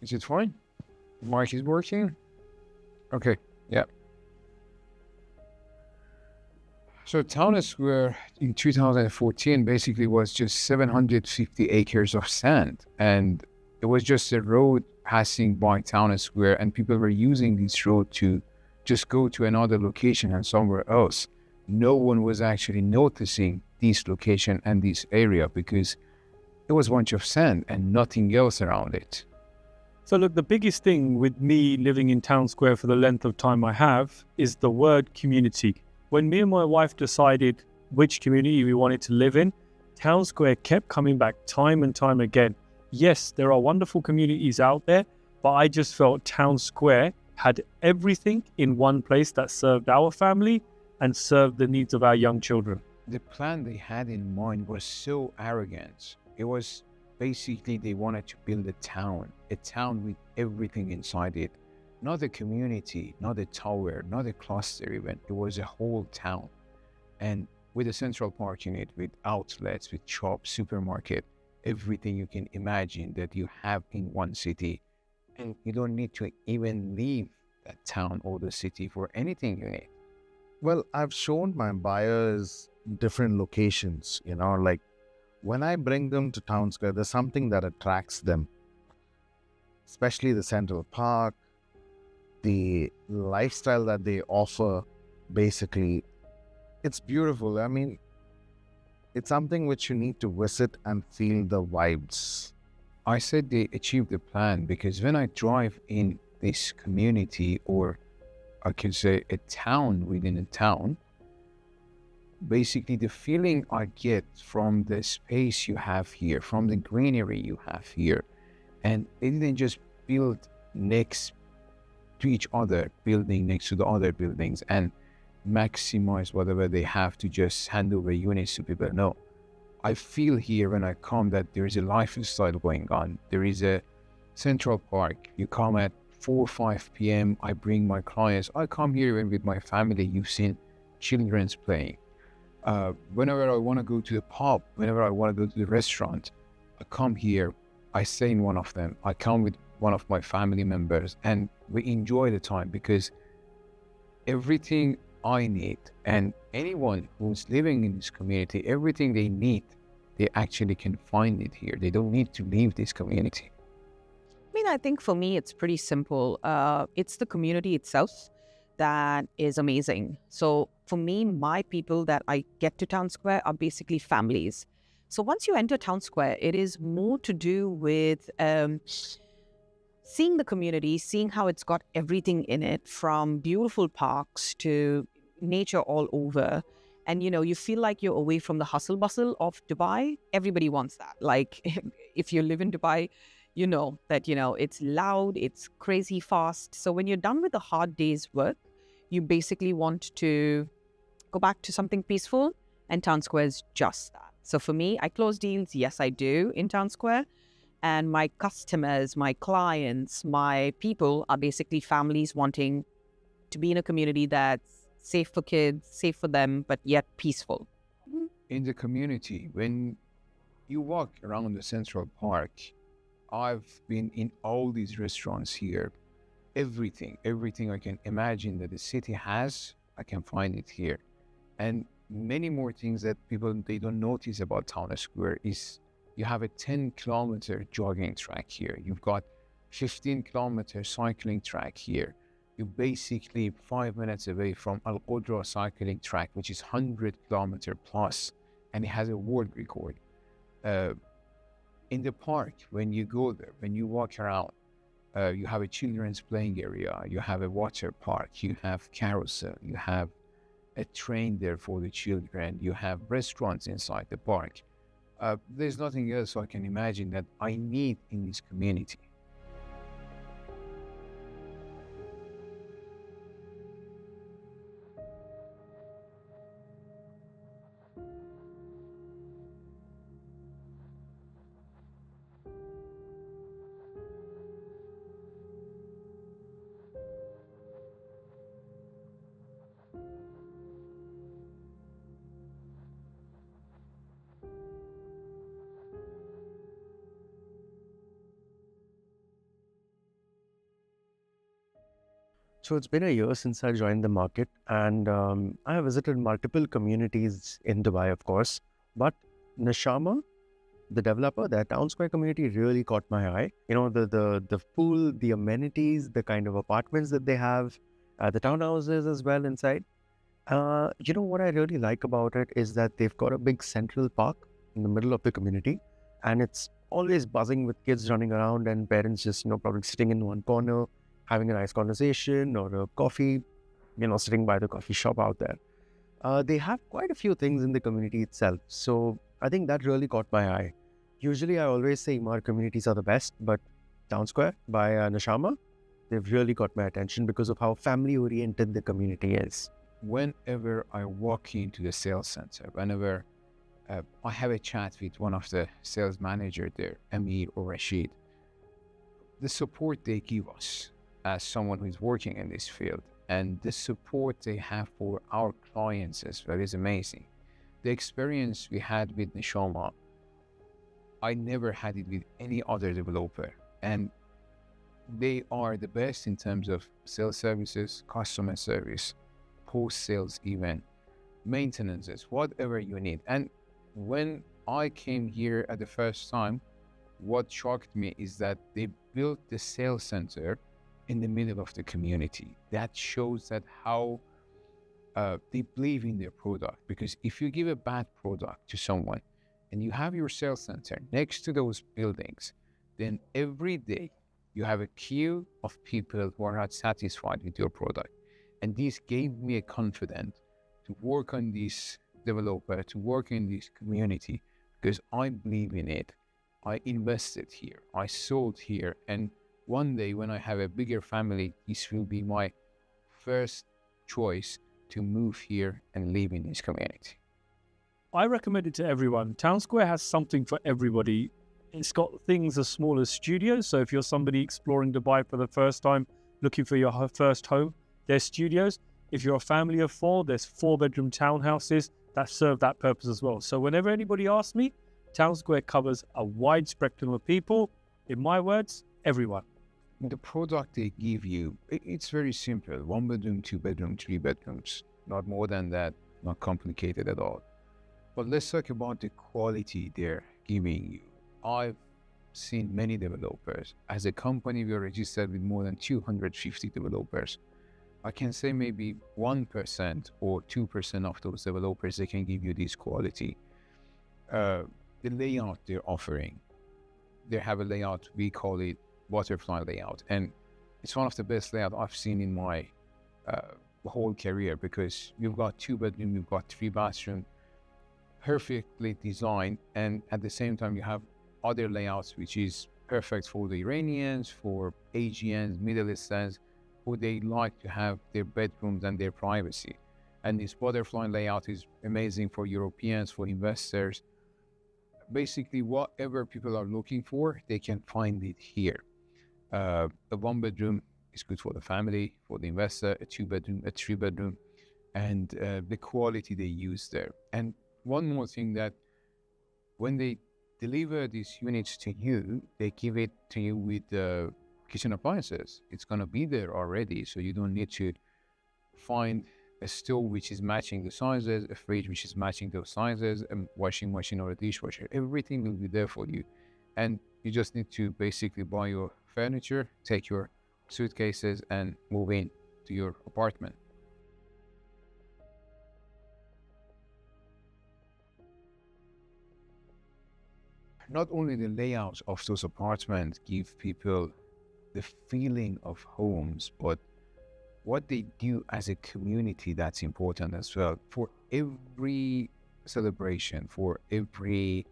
Is it fine? Mic is working? Okay, yeah. So Town Square in 2014 basically was just 750 acres of sand. And it was just a road passing by Town Square, and people were using this road to just go to another location and somewhere else. No one was actually noticing this location and this area because it was a bunch of sand and nothing else around it. So look, the biggest thing with me living in Town Square for the length of time I have is the word community. When me and my wife decided which community we wanted to live in, Town Square kept coming back time and time again. Yes, there are wonderful communities out there, but I just felt Town Square had everything in one place that served our family and served the needs of our young children. The plan they had in mind was so arrogant. It was basically they wanted to build a town with everything inside it. Not a community, not a tower, not a cluster even. It was a whole town. And with a central park in it, with outlets, with shops, supermarket, everything you can imagine that you have in one city. And you don't need to even leave that town or the city for anything you need. Well, I've shown my buyers different locations, like when I bring them to Town Square, there's something that attracts them, especially the Central Park, the lifestyle that they offer. Basically, it's beautiful. I mean, it's something which you need to visit and feel the vibes. I said they achieved the plan because when I drive in this community, or I can say a town within a town, basically the feeling I get from the space you have here, from the greenery you have here, and they didn't just build next to each other, building next to the other buildings, and maximize whatever they have to just hand over units to people. No, I feel here when I come that there is a lifestyle going on. There is a central park. You come at 4 or 5 p.m. I bring my clients. I come here even with my family. You've seen children's playing. Whenever I want to go to the pub, whenever I want to go to the restaurant, I come here. I stay in one of them. I come with one of my family members, and we enjoy the time because everything I need, and anyone who's living in this community, everything they need, they actually can find it here. They don't need to leave this community. I mean, I think for me, it's pretty simple. It's the community itself that is amazing. So for me, my people that I get to Town Square are basically families. So once you enter Town Square, it is more to do with seeing the community, seeing how it's got everything in it, from beautiful parks to nature all over. And, you feel like you're away from the hustle bustle of Dubai. Everybody wants that. Like, if you live in Dubai, you know that, it's loud, it's crazy fast. So when you're done with a hard day's work, you basically want to go back to something peaceful, and Town Square is just that. So for me, I close deals. Yes, I do in Town Square. And my customers, my clients, my people are basically families wanting to be in a community that's safe for kids, safe for them, but yet peaceful. In the community, when you walk around the Central Park, I've been in all these restaurants here. Everything I can imagine that the city has, I can find it here. And many more things that people, they don't notice about Town Square is you have a 10-kilometer jogging track here. You've got 15-kilometer cycling track here. You're basically 5 minutes away from Al Qudra cycling track, which is 100-kilometer plus, and it has a world record. In the park, when you go there, when you walk around, you have a children's playing area, you have a water park, you have carousel, you have a train there for the children, you have restaurants inside the park. There's nothing else I can imagine that I need in this community. So it's been a year since I joined the market, and I have visited multiple communities in Dubai, of course. But Nshama, the developer, their town square community really caught my eye. You know, the pool, the amenities, the kind of apartments that they have, the townhouses as well inside. You know what I really like about it is that they've got a big central park in the middle of the community, and it's always buzzing with kids running around and parents just probably sitting in one corner, having a nice conversation or a coffee, sitting by the coffee shop out there. They have quite a few things in the community itself, so I think that really caught my eye. Usually, I always say Imar communities are the best, but Town Square by Nshama, they've really got my attention because of how family-oriented the community is. Whenever I walk into the sales center, whenever I have a chat with one of the sales manager there, Amir or Rashid, the support they give us as someone who is working in this field and the support they have for our clients as well is amazing. The experience we had with Nshama, I never had it with any other developer, and they are the best in terms of sales services, customer service, post-sales even, maintenances, whatever you need. And when I came here at the first time, what shocked me is that they built the sales center in the middle of the community. That shows that how they believe in their product. Because if you give a bad product to someone and you have your sales center next to those buildings, then every day you have a queue of people who are not satisfied with your product. And this gave me a confidence to work on this developer, to work in this community, because I believe in it. I invested here, I sold here, and one day when I have a bigger family, this will be my first choice to move here and live in this community. I recommend it to everyone. Town Square has something for everybody. It's got things as small as studios. So if you're somebody exploring Dubai for the first time, looking for your first home, there's studios. If you're a family of 4, there's 4-bedroom townhouses that serve that purpose as well. So whenever anybody asks me, Town Square covers a wide spectrum of people. In my words, everyone. The product they give you, it's very simple. 1 bedroom, 2 bedroom, 3 bedrooms. Not more than that, not complicated at all. But let's talk about the quality they're giving you. I've seen many developers. As a company, we are registered with more than 250 developers. I can say maybe 1% or 2% of those developers, they can give you this quality. The layout they're offering, they have a layout, we call it butterfly layout. And it's one of the best layout I've seen in my whole career, because you've got 2 bedroom, you've got 3 bathroom, perfectly designed. And at the same time, you have other layouts, which is perfect for the Iranians, for Asians, Middle Easterns, who they like to have their bedrooms and their privacy. And this butterfly layout is amazing for Europeans, for investors. Basically, whatever people are looking for, they can find it here. A 1 bedroom is good for the family, for the investor, a 2 bedroom, a 3 bedroom, and the quality they use there. And one more thing, that when they deliver these units to you, they give it to you with kitchen appliances. It's going to be there already, so you don't need to find a stove which is matching the sizes, a fridge which is matching those sizes, a washing machine or a dishwasher. Everything will be there for you. And you just need to basically buy your furniture, take your suitcases and move in to your apartment. Not only the layouts of those apartments give people the feeling of homes, but what they do as a community, that's important as well. For every celebration, for everything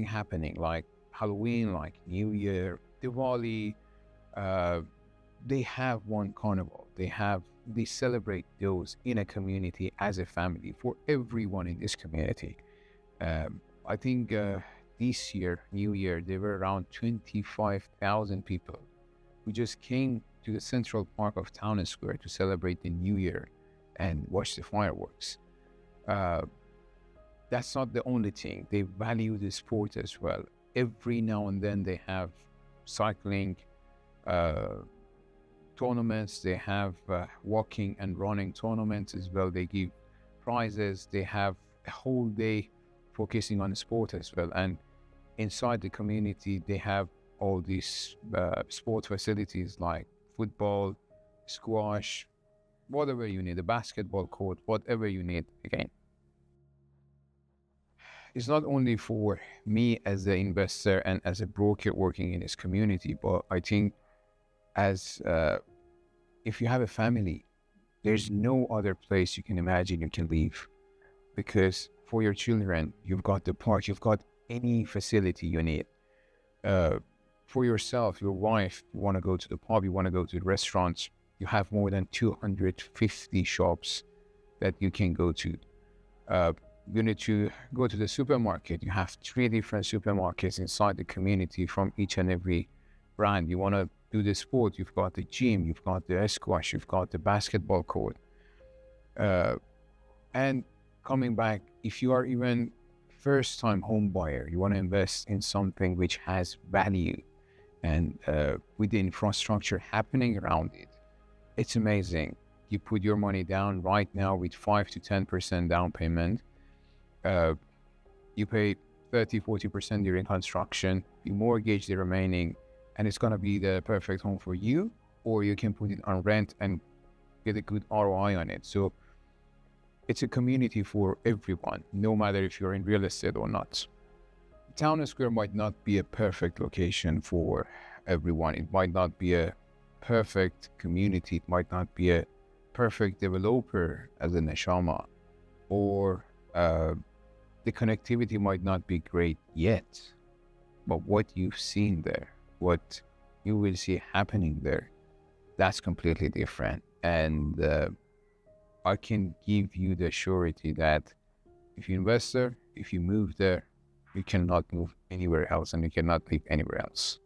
happening, like Halloween, like New Year, Diwali, they have one carnival. They celebrate those in a community as a family for everyone in this community. I think this year, New Year, there were around 25,000 people who just came to the central park of Town Square to celebrate the New Year and watch the fireworks. That's not the only thing. They value the sport as well. Every now and then they have cycling, tournaments, they have walking and running tournaments as well. They give prizes, they have a whole day focusing on sport as well. And inside the community, they have all these sport facilities like football, squash, whatever you need, a basketball court, whatever you need. Again, it's not only for me as an investor and as a broker working in this community, but I think as if you have a family, there's no other place you can imagine you can live, because for your children, you've got the park, you've got any facility you need. For yourself, your wife, you want to go to the pub, you want to go to the restaurants, you have more than 250 shops that you can go to. You need to go to the supermarket. You have 3 different supermarkets inside the community from each and every brand. You want to do the sport, you've got the gym, you've got the squash, you've got the basketball court. And coming back, if you are even first-time home buyer, you want to invest in something which has value and with the infrastructure happening around it, it's amazing. You put your money down right now with 5 to 10% down payment. You pay 30-40% during construction, you mortgage the remaining, and it's going to be the perfect home for you, or you can put it on rent and get a good ROI on it. So it's a community for everyone, no matter if you're in real estate or not. Town Square might not be a perfect location for everyone. It might not be a perfect community. It might not be a perfect developer as an Nshama, or the connectivity might not be great yet. But what you've seen there, what you will see happening there, that's completely different. And I can give you the surety that if you invest there, if you move there, you cannot move anywhere else and you cannot live anywhere else.